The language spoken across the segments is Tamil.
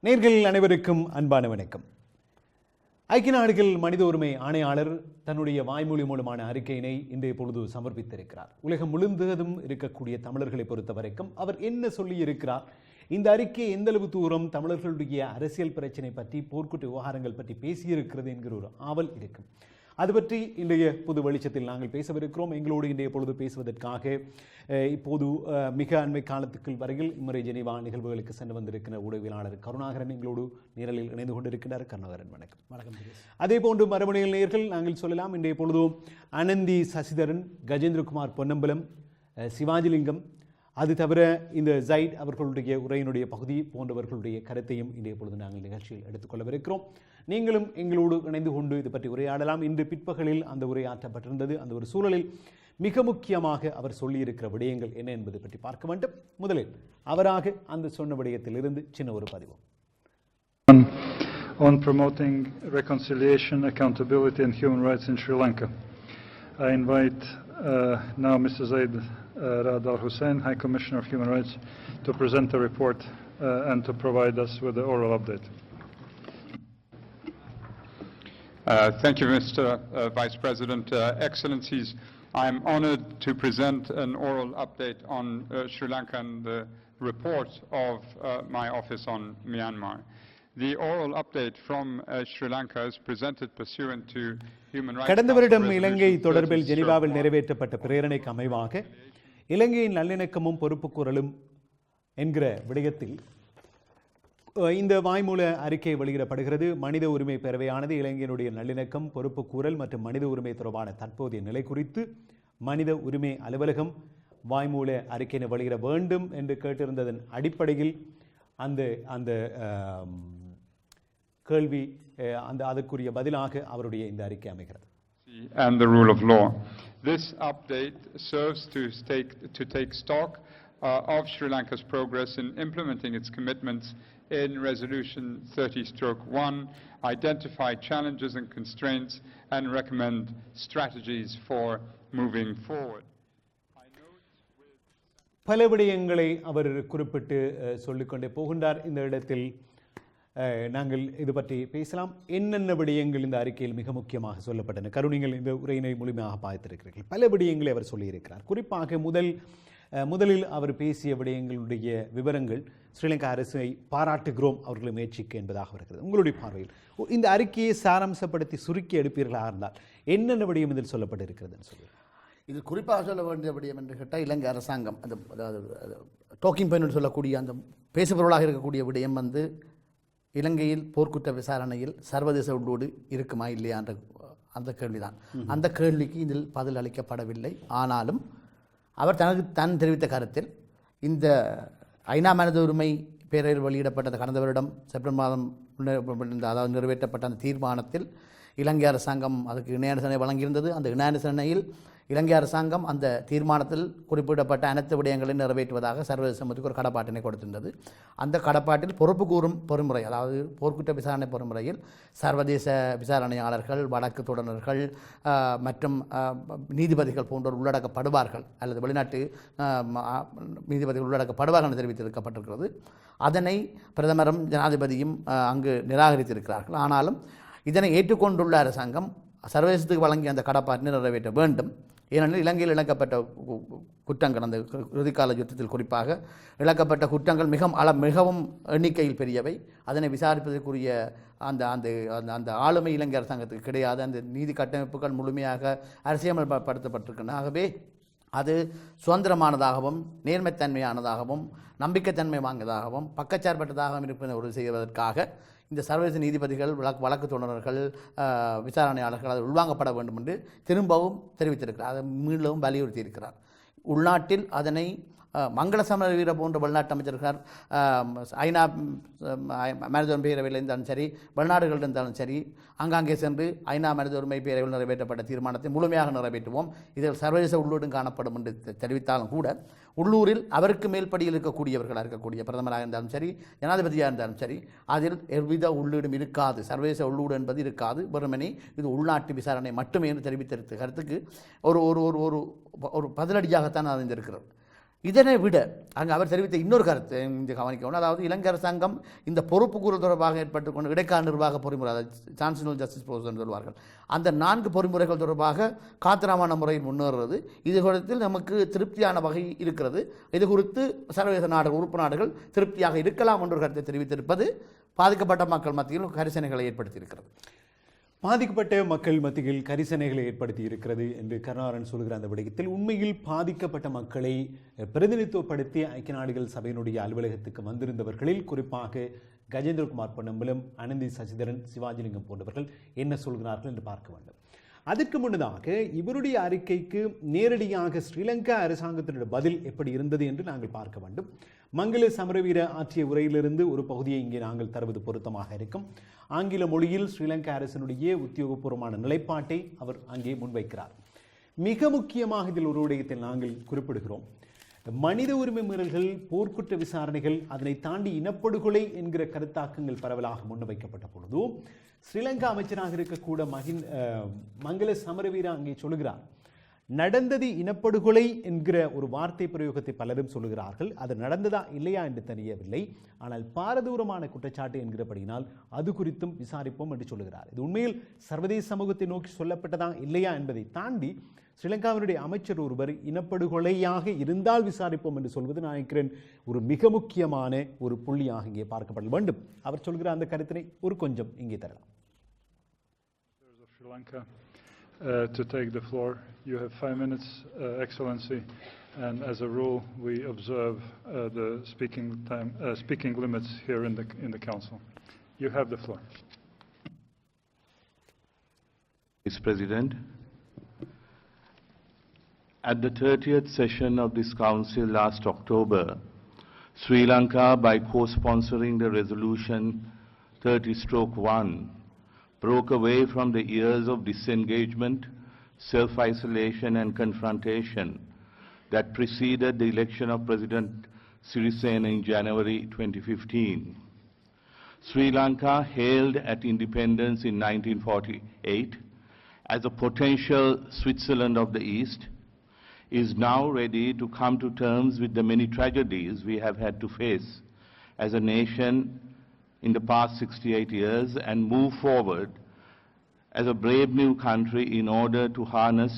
நேயர்கள் அனைவருக்கும் அன்பான வணக்கம். ஐக்கிய நாடுகள் மனித உரிமை ஆணையாளர் தன்னுடைய வாய்மொழி மூலமான அறிக்கையினை இன்றைய பொழுது சமர்ப்பித்திருக்கிறார். உலகம் முழுவதும் இருக்கக்கூடிய தமிழர்களை பொறுத்த வரைக்கும் அவர் என்ன சொல்லி இருக்கிறார், இந்த அறிக்கை எந்தளவு தூரம் தமிழர்களுடைய அரசியல் பிரச்சனை பற்றி, போர்க்குற்ற விவகாரங்கள் பற்றி பேசியிருக்கிறது என்கிற ஒரு ஆவல் இருக்கும். அது பற்றி இன்றைய புது வெளிச்சத்தில் நாங்கள் பேசவிருக்கிறோம். எங்களோடு இன்றைய பொழுது பேசுவதற்காக இப்போது மிக அண்மை காலத்துக்கு வரையில் இம்முறை ஜெனீவா நிகழ்வுகளுக்கு சென்று வந்திருக்கிற ஊடகவியலாளர் கருணாகரன் எங்களோடு நேரலில் இணைந்து கொண்டிருக்கிறார். கருணாகரன் வணக்கம். வணக்கம். அதே போன்று மரபணிகள் நேயர்கள் நாங்கள் சொல்லலாம், இன்றைய பொழுதும் அனந்தி சசிதரன், கஜேந்திரகுமார் பொன்னம்பலம், சிவாஜிலிங்கம், அது தவிர இந்த ஜைட் அவர்களுடைய உரையினுடைய பகுதி போன்றவர்களுடைய கருத்தையும் இன்றைய பொழுது நாங்கள் நிகழ்ச்சியில் எடுத்துக்கொள்ளவிருக்கிறோம். நீங்களும் எங்களோடு இணைந்து கொண்டு இது பற்றி உரையாடலாம். இன்று பிற்பகலில் அந்த உரையாற்றப்பட்டிருந்தது. அந்த ஒரு சூழலில் மிக முக்கியமாக அவர் சொல்லியிருக்கிற விடயங்கள் என்ன என்பதை பற்றி பார்க்க வேண்டும். முதலில் அவராக அந்த சொன்ன விடயத்திலிருந்து சின்ன ஒரு பதிவு. On promoting reconciliation, accountability and human rights in Sri Lanka. I invite now Mr. Zaid Ra'ad Al Hussein, High Commissioner of Human Rights, to present the report and to provide us with the oral update. Thank you, Mr. Vice President. Excellencies, I am honored to present an oral update on Sri Lanka and the report of my office on Myanmar. The oral update from Sri Lanka is presented pursuant to Human Rights. கடந்த வருடம் இலங்கை தொடர்பில் ஜெனீவாவில் நிறைவேற்றப்பட்ட பிரேரணைக்கு அமைவாக இலங்கையின் நல்லிணக்கமும் பொறுப்புக்கூறலும் என்கிற விடயத்தில் இந்த வாய்மூல அறிக்கை வெளியிடப்படுகிறது. மனித உரிமை பேரவையானது இலங்கையினுடைய நல்லிணக்கம், பொறுப்புக்கூறல் மற்றும் மனித உரிமை தொடர்பான தற்போதைய நிலை குறித்து மனித உரிமை அலுவலகம் வாய்மூல அறிக்கையினை வெளியிட வேண்டும் என்று கேட்டிருந்ததன் அடிப்படையில் அந்த அந்த கேள்வி அதற்குரிய பதிலாக அவருடைய இந்த அறிக்கை அமைகிறது. And the rule of law. This update serves to take stock of Sri Lanka's progress in implementing its commitments in Resolution 30/1, identify challenges and constraints, and recommend strategies for moving forward. பல விடயங்களை அவர் குறிப்பிட்டு சொல்லிக்கொண்டே போகின்றார். இந்த இடத்தில் நாங்கள் இது பற்றி பேசலாம். என்னென்ன விடயங்கள் இந்த அறிக்கையில் மிக முக்கியமாக சொல்லப்பட்டன? கருணிகள் இந்த உரையினை முழுமையாக பார்த்திருக்கிறீர்கள். பல விடயங்களை அவர் சொல்லியிருக்கிறார். குறிப்பாக முதலில் அவர் பேசிய விடயங்களுடைய விவரங்கள் ஸ்ரீலங்கா அரசை பாராட்டுகிறோம் அவர்களை முயற்சிக்க என்பதாக வருகிறது. உங்களுடைய பார்வையில் இந்த அறிக்கையை சாராம்சப்படுத்தி சுருக்கி எடுப்பீர்களாக இருந்தால் என்னென்ன விடயம் இதில் சொல்லப்பட்டிருக்கிறதுன்னு சொல்லி இது குறிப்பாக சொல்ல வேண்டிய விடயம் என்று கேட்டால், இலங்கை அரசாங்கம் அந்த டாக்கிங் பாயிண்ட் சொல்லக்கூடிய அந்த பேசுபொருளாக இருக்கக்கூடிய விடயம் இலங்கையில் போர்க்குற்ற விசாரணையில் சர்வதேச உள்ளோடு இருக்குமா இல்லையா என்ற அந்த கேள்விதான். அந்த கேள்விக்கு இதில் பதில் அளிக்கப்படவில்லை. ஆனாலும் அவர் தான் தெரிவித்த கருத்தில் இந்த ஐநா மனித உரிமை பேரவையில் வெளியிடப்பட்ட கடந்த வருடம் செப்டம்பர் மாதம் அதாவது நிறைவேற்றப்பட்ட அந்த தீர்மானத்தில் இலங்கை அரசாங்கம் அதுக்கு இணையானுசரணை வழங்கியிருந்தது. அந்த இணையானுசரணையில் இலங்கை அரசாங்கம் அந்த தீர்மானத்தில் குறிப்பிடப்பட்ட அனைத்து விடயங்களை நிறைவேற்றுவதாக சர்வதேச சமூகத்துக்கு ஒரு கடப்பாட்டினை கொடுத்திருந்தது. அந்த கடப்பாட்டில் பொறுப்பு கூறும் பொறிமுறை, அதாவது போர்க்குற்ற விசாரணை பொறிமுறையில் சர்வதேச விசாரணையாளர்கள், வழக்கு தொடர்நர்கள் மற்றும் நீதிபதிகள் போன்றோர் உள்ளடக்கப்படுவார்கள் அல்லது வெளிநாட்டு நீதிபதிகள் உள்ளடக்கப்படுவார்கள் என்று தெரிவித்திருக்கப்பட்டிருக்கிறது. அதனை பிரதமரும் ஜனாதிபதியும் அங்கு நிராகரித்திருக்கிறார்கள். ஆனாலும் இதனை ஏற்றுக்கொண்டுள்ள அரசாங்கம் சர்வதேசத்துக்கு வழங்கிய அந்த கடப்பாட்டினை நிறைவேற்ற வேண்டும். ஏனெனில் இலங்கையில் இழக்கப்பட்ட குற்றங்கள், அந்த இறுதிக்கால யுத்தத்தில் குறிப்பாக இழக்கப்பட்ட குற்றங்கள் மிகவும் எண்ணிக்கையில் பெரியவை. அதனை விசாரிப்பதற்குரிய அந்த அந்த அந்த ஆளுமை இலங்கை அரசாங்கத்துக்கு கிடையாது. அந்த நீதி கட்டமைப்புகள் முழுமையாக அரசியல்படுத்தப்பட்டிருக்கின்றன. ஆகவே அது சுதந்திரமானதாகவும் நேர்மைத்தன்மையானதாகவும் நம்பிக்கைத்தன்மை வாய்ந்ததாகவும் பக்கச்சார்பற்றதாகவும் இருப்பதை உறுதி செய்வதற்காக இந்த சர்வதேச நீதிபதிகள், வழக்கு தொடர்நர்கள், விசாரணையாளர்கள் அது உள்வாங்கப்பட வேண்டும் என்று திரும்பவும் தெரிவித்திருக்கிறார். அதை மீளவும் வலியுறுத்தி இருக்கிறார். உள்நாட்டில் அதனை மங்கள சமர வீர போன்ற வெளிநாட்டு அமைச்சர்கள் ஐநா மனித உரிமை பேரவையில் இருந்தாலும் சரி, வெளிநாடுகள் இருந்தாலும் சரி, ஆங்காங்கே சென்று ஐநா மனித உரிமை பேரவையில் நிறைவேற்றப்பட்ட தீர்மானத்தை முழுமையாக நிறைவேற்றுவோம், இதில் சர்வதேச உள்ளூடும் காணப்படும் என்று தெரிவித்தாலும் கூட உள்ளூரில் அவருக்கு மேல்படியில் இருக்கக்கூடியவர்களாக இருக்கக்கூடிய பிரதமராக இருந்தாலும் சரி, ஜனாதிபதியாக இருந்தாலும் சரி, அதில் எவ்வித உள்ளீடும் இருக்காது, சர்வதேச உள்ளூடு என்பது இருக்காது, வெறுமனே இது உள்நாட்டு விசாரணை மட்டுமே என்று தெரிவித்த கருத்துக்கு ஒரு ஒரு ஒரு ஒரு பதிலடியாகத்தான் அது இருக்கிறது. இதனை விட அங்கே அவர் தெரிவித்த இன்னொரு கருத்து இங்கே கவனிக்கணும். அதாவது இலங்கை அரசாங்கம் இந்த பொறுப்பு கூறல் தொடர்பாக ஏற்பட்டுக்கொண்டு இடைக்கால நிர்வாக பொறிமுறை, அதாவது டிரான்சிஷனல் ஜஸ்டிஸ் ப்ரோசஸ் என்று சொல்வார்கள், அந்த 4 பொறிமுறைகள் தொடர்பாக காத்திரமான முறையில் முன்னேறுவது இது குறித்து நமக்கு திருப்தியான வகை இருக்கிறது. இது குறித்து சர்வதேச நாடுகள், உறுப்பு நாடுகள் திருப்தியாக இருக்கலாம் என்ற கருத்தை தெரிவித்திருப்பது பாதிக்கப்பட்ட மக்கள் மத்தியில் கரிசனைகளை ஏற்படுத்தியிருக்கிறது. பாதிக்கப்பட்ட மக்கள் மத்தியில் கரிசனைகளை ஏற்படுத்தி இருக்கிறது என்று கருணாகரன் சொல்கிற அந்த விடயத்தில் உண்மையில் பாதிக்கப்பட்ட மக்களை பிரதிநிதித்துவப்படுத்தி ஐக்கிய நாடுகள் சபையினுடைய அலுவலகத்துக்கு வந்திருந்தவர்களில் குறிப்பாக கஜேந்திரகுமார் பொன்னம்பலம், அனந்தி சசிதரன், சிவாஜிலிங்கம் போன்றவர்கள் என்ன சொல்கிறார்கள் என்று பார்க்க வேண்டும். அதற்கு முன்னதாக இவருடைய அறிக்கைக்கு நேரடியாக ஸ்ரீலங்கா அரசாங்கத்தினுடைய பதில் எப்படி இருந்தது என்று நாங்கள் பார்க்க வேண்டும். மங்கள சமரவீர ஆற்றிய உரையிலிருந்து ஒரு பகுதியை இங்கே நாங்கள் தருவது பொருத்தமாக இருக்கும். ஆங்கில மொழியில் ஸ்ரீலங்கா அரசினுடைய உத்தியோகபூர்வமான நிலைப்பாட்டை அவர் அங்கே முன்வைக்கிறார். மிக முக்கியமாக இதில் ஒரு விடயத்தை நாங்கள் குறிப்பிடுகிறோம். மனித உரிமை மீறல்கள், போர்க்குற்ற விசாரணைகள், அதனை தாண்டி இனப்படுகொலை என்கிற கருத்தாக்கங்கள் பரவலாக முன்வைக்கப்பட்ட பொழுது ஸ்ரீலங்கா அமைச்சராக இருக்கக்கூட மங்கள சமரவீர அங்கே சொல்லுகிறார், நடந்தது இனப்படுகொலை என்கிற ஒரு வார்த்தை பிரயோகத்தை பலரும் சொல்லுகிறார்கள். அது நடந்ததா இல்லையா என்று தெரியவில்லை, ஆனால் பாரதூரமான குற்றச்சாட்டு என்கிறபடியினால் அது குறித்தும் விசாரிப்போம் என்று சொல்லுகிறார். இது உண்மையில் சர்வதேச சமூகத்தை நோக்கி சொல்லப்பட்டதா இல்லையா என்பதை தாண்டி ஸ்ரீலங்காவினுடைய அமைச்சர் ஒருவர் இனப்படுகொலையாக இருந்தால் விசாரிப்போம் என்று சொல்வது நான் நினைக்கிறேன் ஒரு மிக முக்கியமான ஒரு புள்ளியாக இங்கே பார்க்கப்பட வேண்டும். அவர் சொல்கிற அந்த கருத்தினை ஒரு கொஞ்சம் இங்கே தரலாம். Sri Lanka to take the floor. You have 5 minutes, Excellency, and as a rule we observe the speaking limits here in the Council. You have the floor. Mr. President, at the 30th session of this Council last October, Sri Lanka, by co-sponsoring the resolution 30/1, broke away from the years of disengagement, self-isolation and confrontation that preceded the election of President Sirisena in January 2015. Sri Lanka, hailed at independence in 1948 as a potential Switzerland of the East, is now ready to come to terms with the many tragedies we have had to face as a nation in the past 68 years and move forward as a brave new country in order to harness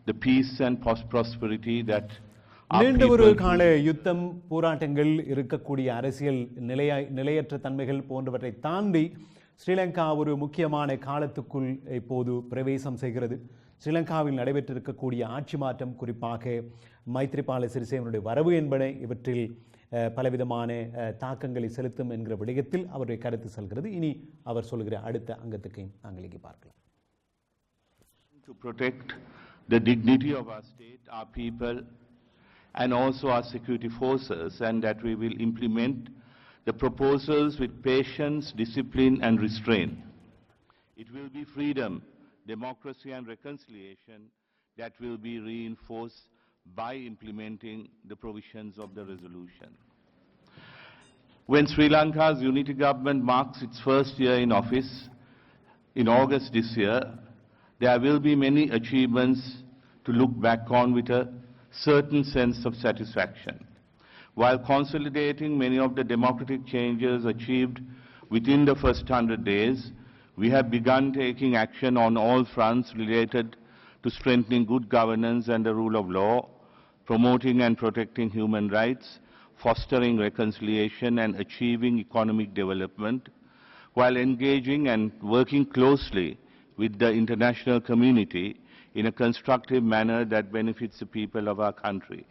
the peace and prosperity that நீண்ட ஒரு கால யுத்தம், போராட்டங்கள், இருக்கக்கூடிய அரசியல் நிலையற்ற தன்மைகள் போன்றவற்றை தாண்டி ஸ்ரீலங்கா ஒரு முக்கியமான காலத்துக்குள் இப்போது பிரவேசம் செய்கிறது. ஸ்ரீலங்காவில் நடைபெற்றிருக்கக்கூடிய ஆட்சி மாற்றம், குறிப்பாக மைத்ரிபால சிறிசேனனுடைய வரவு என்பன இவற்றில் பலவிதமான தாக்கங்களை செலுத்தும் என்கிற விடயத்தில் அவருடைய கருத்து செல்கிறது. இனி அவர் சொல்கிற அடுத்த அங்கத்துக்கு நாங்கள் இங்கே பார்க்கலாம். To protect the dignity of our state, our people, and also our security forces, and that we will implement the proposals with patience, discipline, and restraint. It will be freedom, democracy, and reconciliation that will be reinforced by implementing the provisions of the resolution. When Sri Lanka's unity government marks its first year in office in August this year, there will be many achievements to look back on with a certain sense of satisfaction. While consolidating many of the democratic changes achieved within the first 100 days, we have begun taking action on all fronts related to strengthening good governance and the rule of law, promoting and protecting human rights, fostering reconciliation and achieving economic development, while engaging and working closely with the international community in a constructive manner that benefits the people of our country.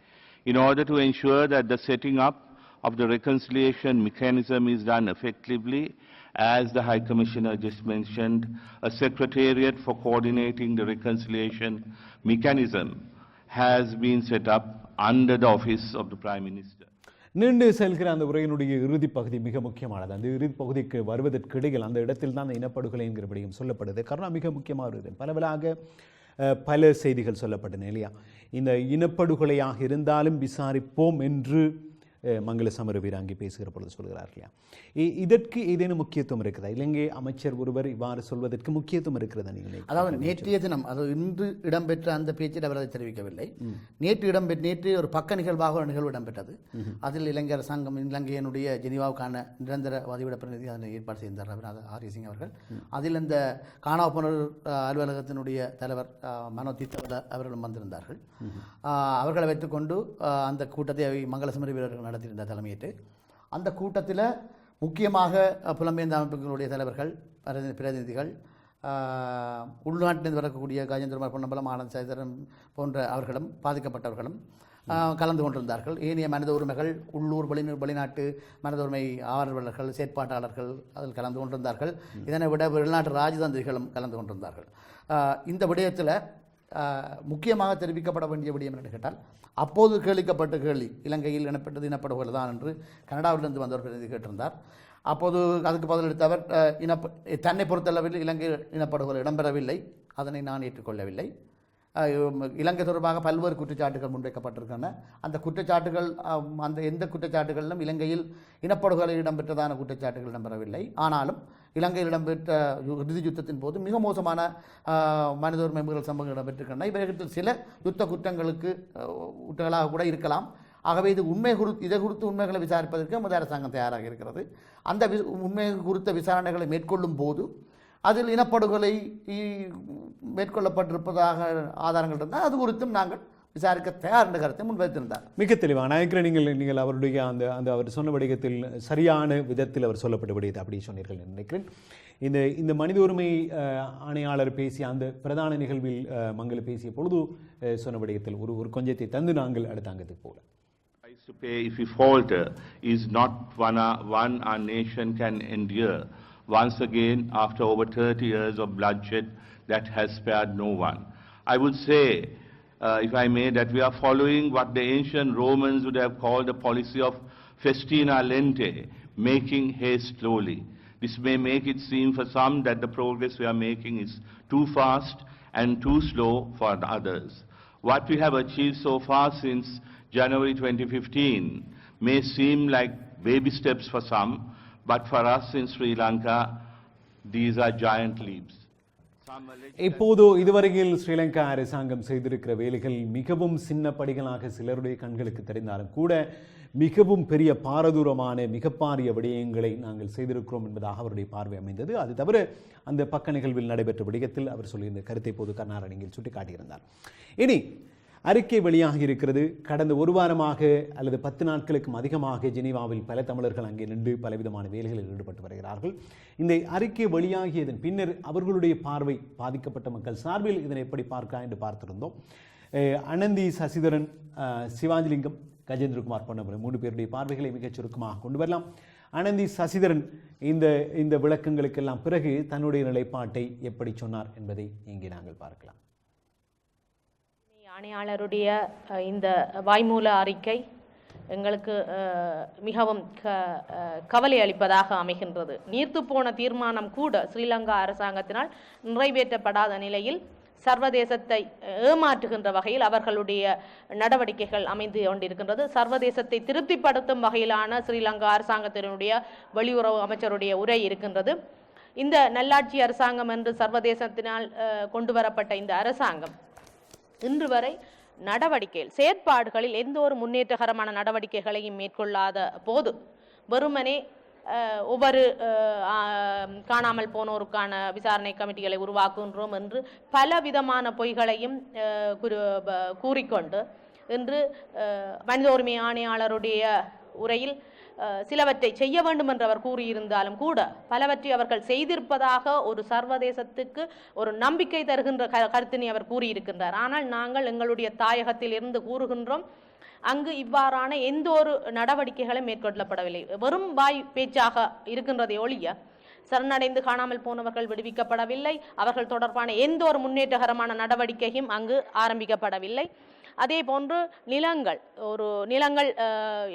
In order to ensure that the setting up of the reconciliation mechanism is done effectively, as the High Commissioner just mentioned, a secretariat for coordinating the reconciliation mechanism has been set up under the office of the Prime Minister. நீண்டு செல்கிற அந்த உரையினுடைய இறுதி பகுதி மிக முக்கியமானது. அந்த இறுதி பகுதிக்கு வருவதற்கு இடையில் அந்த இடத்தில் தான் அந்த இனப்படுகொலை என்கிறபடியும் சொல்லப்படுது. காரணம் மிக முக்கியமாக பலவலாக பல செய்திகள் சொல்லப்பட்டன இல்லையா? இந்த இனப்படுகொலையாக இருந்தாலும் விசாரிப்போம் என்று மங்கள சமரவீர அங்கே பேசுகிற பொழுது சொல்கிறார் இல்லையா? இதற்கு ஏதேனும் முக்கியத்துவம் இருக்கிறதா? இலங்கை அமைச்சர் ஒருவர் இவ்வாறு சொல்வதற்கு முக்கியத்துவம் இருக்கிறதா? நீங்கள் அதாவது நேற்றைய தினம் அது இன்று இடம்பெற்ற அந்த பேச்சில் அவர் அதை தெரிவிக்கவில்லை. நேற்று ஒரு பக்க நிகழ்வாக ஒரு நிகழ்வு இடம்பெற்றது. அதில் இலங்கை அரசாங்கம் இலங்கையினுடைய ஜெனீவாவுக்கான நிரந்தர வதிவிட பிரதிநிதி அதனை ஏற்பாடு செய்தார் ரவிநாத ஆரியசிங் அவர்கள். அதில் இந்த காணாப்போனோர் அலுவலகத்தினுடைய தலைவர் மனோ தீர்த்தவத அவர்களும் வந்திருந்தார்கள். அவர்களை வைத்துக்கொண்டு அந்த கூட்டத்தை மங்கள சமரவீரர்கள் நடத்தியிருந்த தலைமையேற்று அந்த கூட்டத்தில் முக்கியமாக புலம்பெயர்ந்த அமைப்புகளுடைய தலைவர்கள் பிரதிநிதிகள் உள்நாட்டிலிருந்து வரக்கூடிய கஜேந்திரகுமார் பொன்னம்பலம் ஆனந்த் சேதரன் போன்ற அவர்களும் பாதிக்கப்பட்டவர்களும் கலந்து கொண்டிருந்தார்கள். ஏனைய மனித உரிமைகள் உள்ளூர் வெளிநாட்டு மனித உரிமை ஆர்வலர்கள் செயற்பாட்டாளர்கள் அதில் கலந்து கொண்டிருந்தார்கள். இதனை விட வெளிநாட்டு ராஜதந்திரிகளும் கலந்து கொண்டிருந்தார்கள். இந்த விடயத்தில் முக்கியமாக தெரிவிக்கப்பட வேண்டிய விடயம் என்று கேட்டால், அப்போது கேள்விக்கப்பட்ட கேள்வி இலங்கையில் இனப்படுகொலை தான் என்று கனடாவிலிருந்து வந்தவர் பிரதிநிதி கேட்டிருந்தார். அப்போது அதுக்கு பதிலளித்தவர் தன்னை பொறுத்தளவில் இலங்கை இனப்படுகொலை இடம்பெறவில்லை, அதனை நான் ஏற்றுக்கொள்ளவில்லை. இலங்கை தொடர்பாக பல்வேறு குற்றச்சாட்டுகள் முன்வைக்கப்பட்டிருக்கின்றன. அந்த குற்றச்சாட்டுகள் எந்த குற்றச்சாட்டுகளிலும் இலங்கையில் இனப்படுகொலை இடம்பெற்றதான குற்றச்சாட்டுகள் இடம்பெறவில்லை. ஆனாலும் இலங்கையில் இடம்பெற்ற இறுதி யுத்தத்தின் போது மிக மோசமான மனித உரிமை மீறல் சம்பவங்கள் இடம்பெற்றிருக்கின்றன. இவற்றில் சில யுத்த குற்றங்களுக்கு குற்றங்களாக கூட இருக்கலாம். ஆகவே இது இதை குறித்து உண்மைகளை விசாரிப்பதற்கு நமது அரசாங்கம் தயாராக இருக்கிறது. அந்த உண்மை குறித்த விசாரணைகளை மேற்கொள்ளும் போது அதில் இனப்படுகொலை மேற்கொள்ளப்பட்டிருப்பதாக ஆதாரங்கள் இருந்தால் அது குறித்தும் நாங்கள் விசாரிக்க தயார் என்ற கருத்தை முன்வைத்திருந்தார். மிக தெளிவாக நினைக்கிறேன். நீங்கள் அவருடைய அந்த அவர் சொன்ன விடயத்தில் சரியான விதத்தில் அவர் சொல்லப்பட்ட விடயத்தை அப்படி சொன்னீர்கள் நினைக்கிறேன். இந்த மனித உரிமை ஆணையாளர் பேசிய அந்த பிரதான நிகழ்வில் மங்கள பேசிய பொழுது சொன்ன விடயத்தில் ஒரு கொஞ்சத்தை தந்து நாங்கள் அடுத்த அங்கத்துக்கு போகலாம். To pay if we falter is not one our nation can endure. Once again, after over 30 years of bloodshed that has spared no one. I would say, if I may, that we are following what the ancient Romans would have called the policy of festina lente, making haste slowly. This may make it seem for some that the progress we are making is too fast and too slow for others. What we have achieved so far since January 2015 may seem like baby steps for some, but for us in Sri Lanka, these are giant leaps. இப்போது இதுவரையில் ஸ்ரீலங்கா அரசாங்கம் செய்திருக்கிற வேலைகள் மிகவும் சின்ன படிகளாக சிலருடைய கண்களுக்கு தெரிந்தாலும் கூட மிகவும் பெரிய பாரதூரமான மிக பாரிய விடயங்களை நாங்கள் செய்திருக்கிறோம் என்பதாக அவருடைய பார்வை அமைந்தது. அது தவிர அந்த பக்க நிகழ்வில் நடைபெற்ற விடயத்தில் அவர் சொல்லியிருந்த கருத்தை போது கருணாரணியில் சுட்டிக்காட்டியிருந்தார். இனி அறிக்கை வெளியாகி இருக்கிறது. கடந்த ஒரு வாரமாக அல்லது 10 நாட்களுக்கும் அதிகமாக ஜெனீவாவில் பல தமிழர்கள் அங்கே நின்று பலவிதமான வேலைகளில் ஈடுபட்டு வருகிறார்கள். இந்த அறிக்கை வெளியாகியதன் பின்னர் அவர்களுடைய பார்வை பாதிக்கப்பட்ட மக்கள் சார்பில் இதனை எப்படி பார்க்கலாம் என்று பார்த்திருந்தோம். அனந்தி சசிதரன், சிவாஜிலிங்கம், கஜேந்திரகுமார் பொன்னம்பலம் 3 பேருடைய பார்வைகளை மிகச் சுருக்கமாக கொண்டு வரலாம். அனந்தி சசிதரன் இந்த விளக்கங்களுக்கெல்லாம் பிறகு தன்னுடைய நிலைப்பாட்டை எப்படி சொன்னார் என்பதை இங்கே நாங்கள் பார்க்கலாம். ஆணையாளருடைய இந்த வாய்மூல அறிக்கை எங்களுக்கு மிகவும் கவலை அளிப்பதாக அமைகின்றது. நீர்த்துப்போன தீர்மானம் கூட ஸ்ரீலங்கா அரசாங்கத்தினால் நிறைவேற்றப்படாத நிலையில் சர்வதேசத்தை ஏமாற்றுகின்ற வகையில் அவர்களுடைய நடவடிக்கைகள் அமைந்து கொண்டிருக்கின்றது. சர்வதேசத்தை திருப்திப்படுத்தும் வகையிலான ஸ்ரீலங்கா அரசாங்கத்தினுடைய வெளியுறவு அமைச்சருடைய உரை இருக்கின்றது. இந்த நல்லாட்சி அரசாங்கம் என்று சர்வதேசத்தினால் கொண்டு வரப்பட்ட இந்த அரசாங்கம் இன்று வரை செயற்பாடுகளில் எந்த ஒரு முன்னேற்றகரமான நடவடிக்கைகளையும் மேற்கொள்ளாத போது வெறுமனே ஒவ்வொரு காணாமல் போனோருக்கான விசாரணை கமிட்டிகளை உருவாக்குகின்றோம் என்று பல விதமான பொய்களையும் கூறிக்கொண்டு இன்று மனித உரிமை ஆணையாளருடைய உரையில் சிலவற்றை செய்ய வேண்டும் என்று அவர் கூறியிருந்தாலும் கூட பலவற்றை அவர்கள் செய்திருப்பதாக ஒரு சர்வதேசத்துக்கு ஒரு நம்பிக்கை தருகின்ற கருத்தினை அவர் கூறியிருக்கின்றார். ஆனால் நாங்கள் எங்களுடைய தாயகத்தில் இருந்து கூறுகின்றோம், அங்கு இவ்வாறான எந்த ஒரு நடவடிக்கைகளும் மேற்கொள்ளப்படவில்லை. வெறும் வாய் பேச்சாக இருக்கின்றதை ஒழிய சரணடைந்து காணாமல் போனவர்கள் விடுவிக்கப்படவில்லை. அவர்கள் தொடர்பான எந்த ஒரு முன்னேற்றகரமான நடவடிக்கையும் அங்கு ஆரம்பிக்கப்படவில்லை. அதே போன்று நிலங்கள்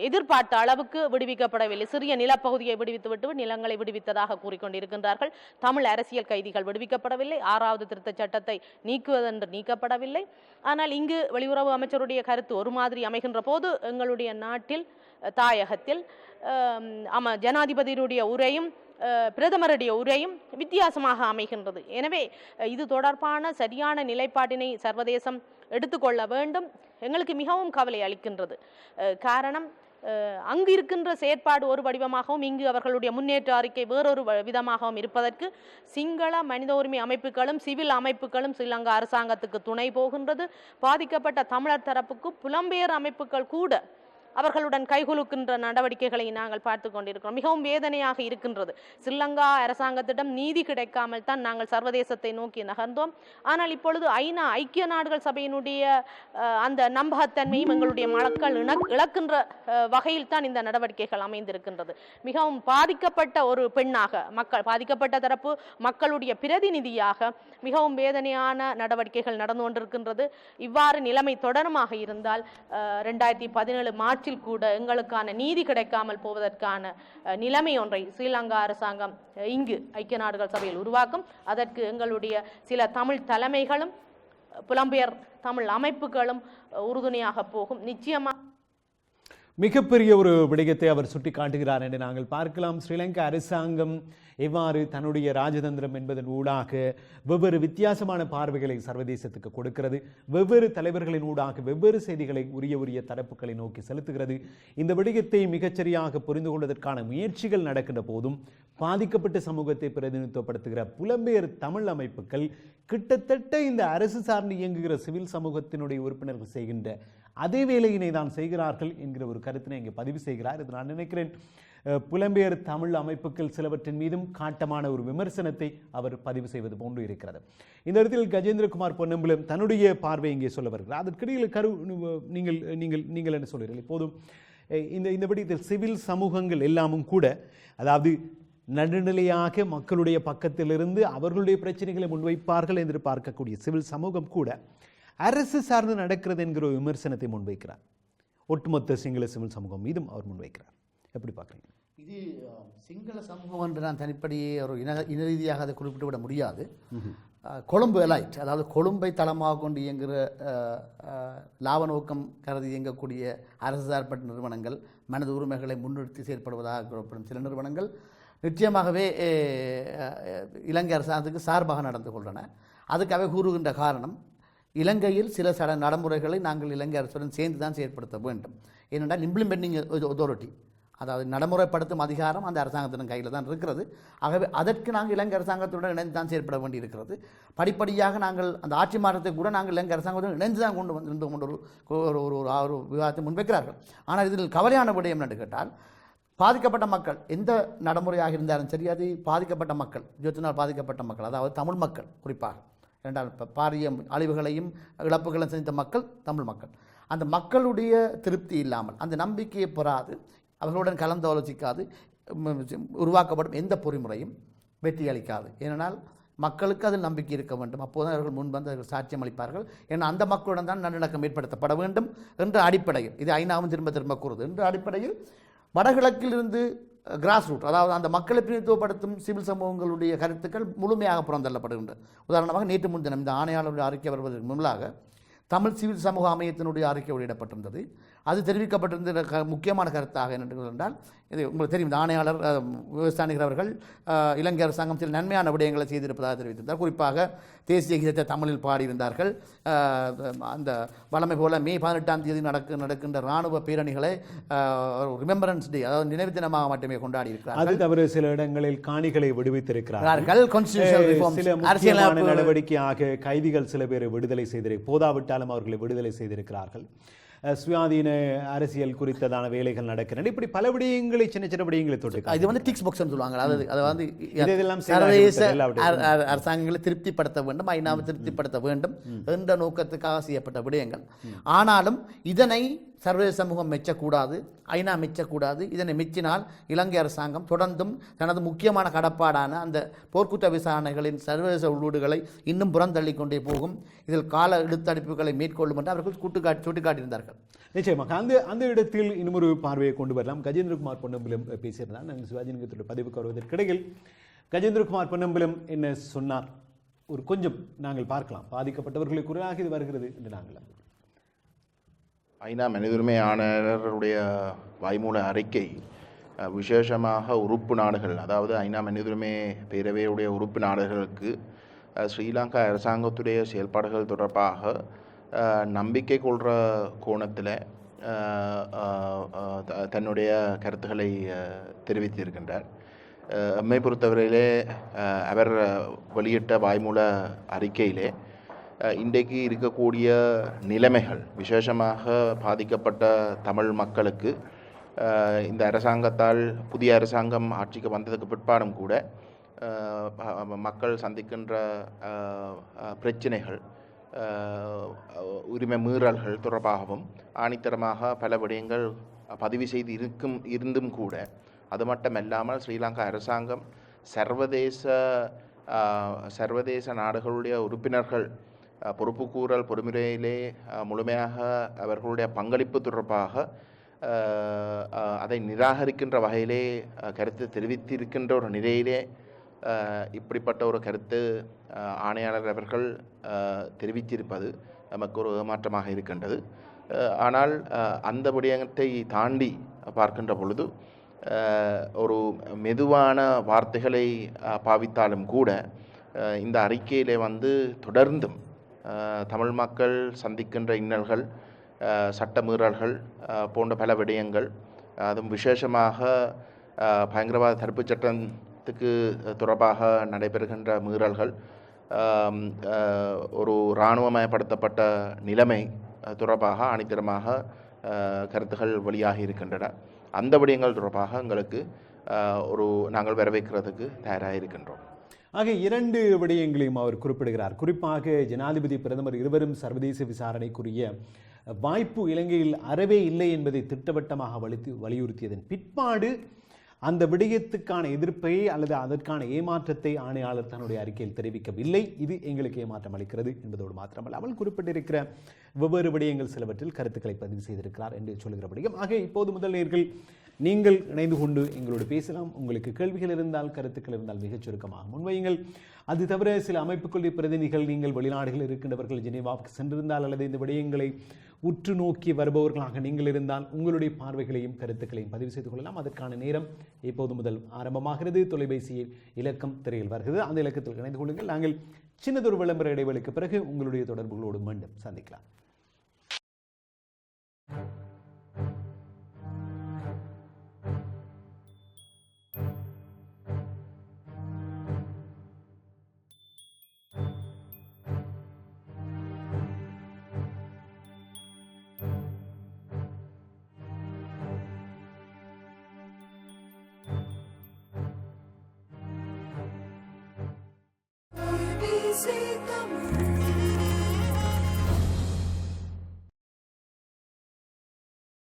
எதிர்பார்த்த அளவுக்கு விடுவிக்கப்படவில்லை. சிறிய நிலப்பகுதியை விடுவித்துவிட்டு நிலங்களை விடுவித்ததாக கூறிக்கொண்டிருக்கின்றார்கள். தமிழ் அரசியல் கைதிகள் விடுவிக்கப்படவில்லை. 6வது திருத்தச் சட்டத்தை நீக்குவதென்று நீக்கப்படவில்லை. ஆனால் இங்கு வெளியுறவு அமைச்சருடைய கருத்து ஒரு மாதிரி அமைகின்ற போது எங்களுடைய நாட்டில் தாயகத்தில் ஜனாதிபதியினுடைய உரையும் பிரதமருடைய உரையும் வித்தியாசமாக அமைகின்றது. எனவே இது தொடர்பான சரியான நிலைப்பாட்டினை சர்வதேசம் எடுத்துக்கொள்ள வேண்டும். எங்களுக்கு மிகவும் கவலை அளிக்கின்றது. காரணம், அங்கு இருக்கின்ற செயற்பாடு ஒரு வடிவமாகவும் இங்கு அவர்களுடைய முன்னேற்ற அறிக்கை வேறொரு விதமாகவும் இருப்பதற்கு சிங்கள மனித உரிமை அமைப்புகளும் சிவில் அமைப்புகளும் ஸ்ரீலங்கா அரசாங்கத்துக்கு துணை போகின்றது. பாதிக்கப்பட்ட தமிழர் தரப்புக்கு புலம்பெயர் அமைப்புகள் கூட அவர்களுடன் கைகுலுக்கின்ற நடவடிக்கைகளை நாங்கள் பார்த்து கொண்டிருக்கிறோம். மிகவும் வேதனையாக இருக்கின்றது. ஸ்ரீலங்கா அரசாங்கத்திடம் நீதி கிடைக்காமல் தான் நாங்கள் சர்வதேசத்தை நோக்கி நகர்ந்தோம். ஆனால் இப்பொழுது ஐக்கிய நாடுகள் சபையினுடைய அந்த நம்பகத்தன்மையும் எங்களுடைய மக்கள் இழக்கின்ற வகையில் தான் இந்த நடவடிக்கைகள் அமைந்திருக்கின்றது. மிகவும் பாதிக்கப்பட்ட ஒரு பெண்ணாக பாதிக்கப்பட்ட தரப்பு மக்களுடைய பிரதிநிதியாக மிகவும் வேதனையான நடவடிக்கைகள் நடந்து கொண்டிருக்கின்றது. இவ்வாறு நிலைமை தொடருமாக இருந்தால் 2017 மார்ச்சில் கூட எங்களுக்கான நீதி கிடைக்காமல் போவதற்கான நிலைமை ஒன்றை ஸ்ரீலங்கா அரசாங்கம் இங்கு ஐக்கிய நாடுகள் சபையில் உருவாக்கும். அதற்கு எங்களுடைய சில தமிழ் தலைமைகளும் புலம்பெயர் தமிழ் அமைப்புகளும் உறுதுணையாக போகும். நிச்சயமாக மிகப்பெரிய ஒரு விடயத்தை அவர் சுட்டி காட்டுகிறார் என்று நாங்கள் பார்க்கலாம். ஸ்ரீலங்கா அரசாங்கம் எவ்வாறு தன்னுடைய ராஜதந்திரம் என்பதன் ஊடாக வெவ்வேறு வித்தியாசமான பார்வைகளை சர்வதேசத்துக்கு கொடுக்கிறது, வெவ்வேறு தலைவர்களின் ஊடாக வெவ்வேறு செய்திகளை உரிய தரப்புகளை நோக்கி செலுத்துகிறது. இந்த விடயத்தை மிகச்சரியாக புரிந்து கொள்வதற்கான முயற்சிகள் நடக்கின்ற போதும் பாதிக்கப்பட்ட சமூகத்தை பிரதிநிதித்துவப்படுத்துகிற புலம்பெயர் தமிழ் அமைப்புகள் கிட்டத்தட்ட இந்த அரசு சார்ந்து இயங்குகிற சிவில் சமூகத்தினுடைய உறுப்பினர்கள் செய்கின்ற அதே வேலையினை தான் செய்கிறார்கள் என்கிற ஒரு கருத்தினை இங்கே பதிவு செய்கிறார். இது நான் நினைக்கிறேன் புலம்பெயர் தமிழ் அமைப்புகள் சிலவற்றின் மீதும் காட்டமான ஒரு விமர்சனத்தை அவர் பதிவு செய்வது போன்று இருக்கிறது. இந்த இடத்தில் கஜேந்திரகுமார் பொன்னம்பலம் தன்னுடைய பார்வை இங்கே சொல்ல வருகிறார். அதற்கிடையில் நீங்கள் என்ன சொல்கிறீர்கள்? இப்போதும் இந்த விடயத்தில் சிவில் சமூகங்கள் எல்லாமும் கூட, அதாவது நடுநிலையாக மக்களுடைய பக்கத்திலிருந்து அவர்களுடைய பிரச்சனைகளை முன்வைப்பார்கள் என்று பார்க்கக்கூடிய சிவில் சமூகம் கூட அரசு சார்ந்து நடக்கிறது என்கிற ஒரு விமர்சனத்தை முன்வைக்கிறார். ஒட்டுமொத்த சிங்கள சிவில் சமூகம் மீதும் அவர் முன்வைக்கிறார். எப்படி பார்க்குறீங்க? இது சிங்கள சமூகம் என்று நான் தனிப்படியே ஒரு இன ரீதியாக அதை குறிப்பிட்டு விட முடியாது. கொழும்பு எலைட், அதாவது கொழும்பை தளமாக கொண்டு இயங்குகிற லாப நோக்கம் கருதி இயங்கக்கூடிய அரசு சார்பற்ற நிறுவனங்கள், மனித உரிமைகளை முன்னிறுத்தி செயற்படுவதாக கூறப்படும் சில நிறுவனங்கள் நிச்சயமாகவே இலங்கை அரசாங்கத்துக்கு சார்பாக நடந்து கொள்கின்றன. அதுக்கு அவை கூறுகின்ற காரணம், இலங்கையில் சில நடைமுறைகளை நாங்கள் இலங்கை அரசுடன் சேர்ந்து தான் செயற்படுத்த வேண்டும். ஏனென்றால் இம்ப்ளிமெண்டிங் அத்தாரிட்டி, அதாவது நடைமுறைப்படுத்தும் அதிகாரம் அந்த அரசாங்கத்தின் கையில் தான் இருக்கிறது. ஆகவே அதற்கு நாங்கள் இலங்கை அரசாங்கத்துடன் இணைந்து தான் செயற்பட வேண்டி இருக்கிறது. படிப்படியாக நாங்கள் அந்த ஆட்சி மாற்றத்தை கூட நாங்கள் இலங்கை அரசாங்கத்துடன் இணைந்து தான் கொண்டு ஒரு விவாதத்தை முன்வைக்கிறார்கள். ஆனால் இதில் கவலையான விடயம் என்று கேட்டால், பாதிக்கப்பட்ட மக்கள் எந்த நடைமுறையாக இருந்தாலும் சரி, அது பாதிக்கப்பட்ட மக்கள், யுத்தத்தினால் பாதிக்கப்பட்ட மக்கள், அதாவது தமிழ் மக்கள் குறிப்பாக, இரண்டால் பாரிய அழிவுகளையும் இழப்புகளையும் செஞ்ச மக்கள் தமிழ் மக்கள், அந்த மக்களுடைய திருப்தி இல்லாமல், அந்த நம்பிக்கையை பெறாது, அவர்களுடன் கலந்து ஆலோசிக்காது உருவாக்கப்படும் எந்த பொறிமுறையும் வெற்றி அளிக்காது. ஏனென்றால் மக்களுக்கு அதில் நம்பிக்கை இருக்க வேண்டும். அப்போது அவர்கள் முன்வந்து அவர்கள் சாட்சியம் அளிப்பார்கள். ஏன்னா அந்த மக்களுடன் தான் நல்லிணக்கம் ஏற்படுத்தப்பட வேண்டும் என்ற அடிப்படையில், இது ஐநாவும் திரும்ப கூறுது என்ற அடிப்படையில் வடகிழக்கிலிருந்து கிராஸ் ரூட், அதாவது அந்த மக்களை பிரதிநிதித்துவப்படுத்தும் சிவில் சமூகங்களுடைய கருத்துக்கள் முழுமையாக புறந்தள்ளப்படுகின்றன. உதாரணமாக நேற்று முன்தினம் இந்த ஆணையாளருடைய அறிக்கை வருவதற்கு முன்பாக தமிழ் சிவில் சமூக அமையத்தினுடைய அறிக்கை வெளியிடப்பட்டிருந்தது. அது தெரிவிக்கப்பட்டிருந்த முக்கியமான கருத்தாக என்னென்றால், இது உங்களுக்கு தெரியும், இந்த ஆணையாளர் விவசாயிகள் அவர்கள் இலங்கை அரசாங்கம் சில நன்மையான விடயங்களை செய்திருப்பதாக தெரிவித்திருந்தார். குறிப்பாக தேசிய கீதத்தை தமிழில் பாடியிருந்தார்கள். அந்த வழமை போல மே 18ஆம் தேதி நடக்கின்ற இராணுவ பேரணிகளை ரிமெம்பரன்ஸ் டே, அதாவது நினைவு தினமாக மட்டுமே கொண்டாடி இருக்கிறார்கள். அது தவிர சில இடங்களில் காணிகளை விடுவித்திருக்கிறார்கள். சில முக்கியமான நடவடிக்கையாக கைதிகள் சில பேரை விடுதலை போதாவிட்டாலும் அவர்களை விடுதலை செய்திருக்கிறார்கள். சுயாதீன அரசியல் குறித்ததான வேலைகள் நடக்கின்றன. இப்படி பல விடயங்களை, சின்ன விடயங்களை தொட்டு, இது வந்து டிக்ஸ் பாக்ஸ் சொல்லுவாங்க. அதை வந்து சர்வதேச அரசாங்கங்களை திருப்திப்படுத்த வேண்டும், ஐநாவை திருப்திப்படுத்த வேண்டும் என்ற நோக்கத்துக்காக செய்யப்பட்ட விடயங்கள். ஆனாலும் இதனை சர்வதேச சமூகம் மெச்சக்கூடாது, ஐநா மெச்சக்கூடாது. இதனை மெச்சினால் இலங்கை அரசாங்கம் தொடர்ந்தும் தனது முக்கியமான கடப்பாடான அந்த போர்க்குற்ற விசாரணைகளின் சர்வதேச உள்ளீடுகளை இன்னும் புறந்தள்ளி கொண்டே போகும். இதில் கால எடுத்தடிப்புகளை மேற்கொள்ளும் என்று அவர்கள் சுட்டிக்காட்டியிருந்தார்கள். நிச்சயமாக அந்த இடத்தில் இன்னொரு பார்வையை கொண்டு வரலாம். கஜேந்திரகுமார் பொன்னம்பலம் பேசியிருந்தார். நாங்கள் சிவாஜிலிங்கத்துடைய பதிவுக்கு வருவதற்கிடையில் கஜேந்திரகுமார் பொன்னம்பலம் என்ன சொன்னார் ஒரு கொஞ்சம் நாங்கள் பார்க்கலாம். பாதிக்கப்பட்டவர்களை குறையாக இது வருகிறது என்று நாங்கள் ஐநா மனிதுரிமை ஆணையருடைய வாய்மூல அறிக்கை விசேஷமாக உறுப்பு நாடுகள், அதாவது ஐநா மனிதுரிமை பேரவையுடைய உறுப்பு நாடுகளுக்கு ஸ்ரீலங்கா அரசாங்கத்துடைய செயல்பாடுகள் தொடர்பாக நம்பிக்கை கொள்கிற கோணத்தில் தன்னுடைய கருத்துக்களை தெரிவித்திருக்கின்றார். எம்மை பொறுத்தவரையிலே அவர் வெளியிட்ட வாய்மூல அறிக்கையிலே இன்றைக்கு இருக்கக்கூடிய நிலைமைகள், விசேஷமாக பாதிக்கப்பட்ட தமிழ் மக்களுக்கு இந்த அரசாங்கத்தால் புதிய அரசாங்கம் ஆட்சிக்கு வந்ததுக்கு பிற்பாடும் கூட மக்கள் சந்திக்கின்ற பிரச்சனைகள், உரிமை மீறல்கள் தொடர்பாகவும் ஆணித்தரமாக பல விடயங்கள் பதிவு செய்து இருந்தும் கூட அது மட்டுமல்லாமல் ஸ்ரீலங்கா அரசாங்கம் சர்வதேச நாடுகளுடைய உறுப்பினர்கள் பொறுப்புக்கூறல் பொறுமுறையிலே முழுமையாக அவர்களுடைய பங்களிப்பு தொடர்பாக அதை நிராகரிக்கின்ற வகையிலே கருத்து தெரிவித்திருக்கின்ற ஒரு நிலையிலே இப்படிப்பட்ட ஒரு கருத்து ஆணையாளர் அவர்கள் தெரிவித்திருப்பது நமக்கு ஒரு ஏமாற்றமாக இருக்கின்றது. ஆனால் அந்த விடயத்தை தாண்டி பார்க்கின்ற பொழுது ஒரு மெதுவான வார்த்தைகளை பாவித்தாலும் கூட இந்த அறிக்கையிலே தொடர்ந்தும் தமிழ் மக்கள் சந்திக்கின்ற இன்னல்கள், சட்ட மீறல்கள் போன்ற பல விடயங்கள், அதுவும் விசேஷமாக பயங்கரவாத தடுப்புச் சட்டத்துக்கு தொடர்பாக நடைபெறுகின்ற மீறல்கள், ஒரு இராணுவமயப்படுத்தப்பட்ட நிலைமை தொடர்பாக அனைத்திரமாக கருத்துகள் வெளியாகி இருக்கின்றன. அந்த விடயங்கள் தொடர்பாக எங்களுக்கு நாங்கள் வரவேற்கிறதுக்கு தயாராக இருக்கின்றோம். ஆக இரண்டு விடயங்களையும் அவர் குறிப்பிடுகிறார். குறிப்பாக ஜனாதிபதி பிரதமர் இருவரும் சர்வதேச விசாரணைக்குரிய வாய்ப்பு இலங்கையில் அறவே இல்லை என்பதை திட்டவட்டமாக வலியுறுத்தியதன் பிற்பாடு அந்த விடயத்துக்கான எதிர்ப்பை அல்லது அதற்கான ஏமாற்றத்தை ஆணையாளர் தன்னுடைய அறிக்கையில் தெரிவிக்கவில்லை. இது எங்களுக்கு ஏமாற்றம் அளிக்கிறது என்பதோடு மாத்திரமல்லாமல் குறிப்பிட்டிருக்கிற வெவ்வேறு விடயங்கள் சிலவற்றில் கருத்துக்களை பதிவு செய்திருக்கிறார் என்று சொல்கிற விடயம். ஆக இப்போது முதல் நேர்கள் நீங்கள் இணைந்து கொண்டு எங்களோடு பேசலாம். உங்களுக்கு கேள்விகள் இருந்தால், கருத்துக்கள் இருந்தால் மிகச் சுருக்கமாக முன்வையுங்கள். அது தவிர சில அமைப்புகளுடைய பிரதிநிதிகள், நீங்கள் வெளிநாடுகளில் இருக்கின்றவர்கள், ஜெனீவாவுக்கு சென்றிருந்தால் அல்லது இந்த விடயங்களை உற்று நோக்கி வருபவர்களாக நீங்கள் இருந்தால் உங்களுடைய பார்வைகளையும் கருத்துக்களையும் பதிவு செய்து கொள்ளலாம். அதற்கான நேரம் இப்போது முதல் ஆரம்பமாகிறது. தொலைபேசியில் இலக்கம் திரையில் வருகிறது. அந்த இலக்கத்தில் இணைந்து கொள்ளுங்கள். நாங்கள் சின்னதொரு விளம்பர இடைவெளிக்கு பிறகு உங்களுடைய தொடர்புகளோடு மீண்டும் சந்திக்கலாம். ABC Tamil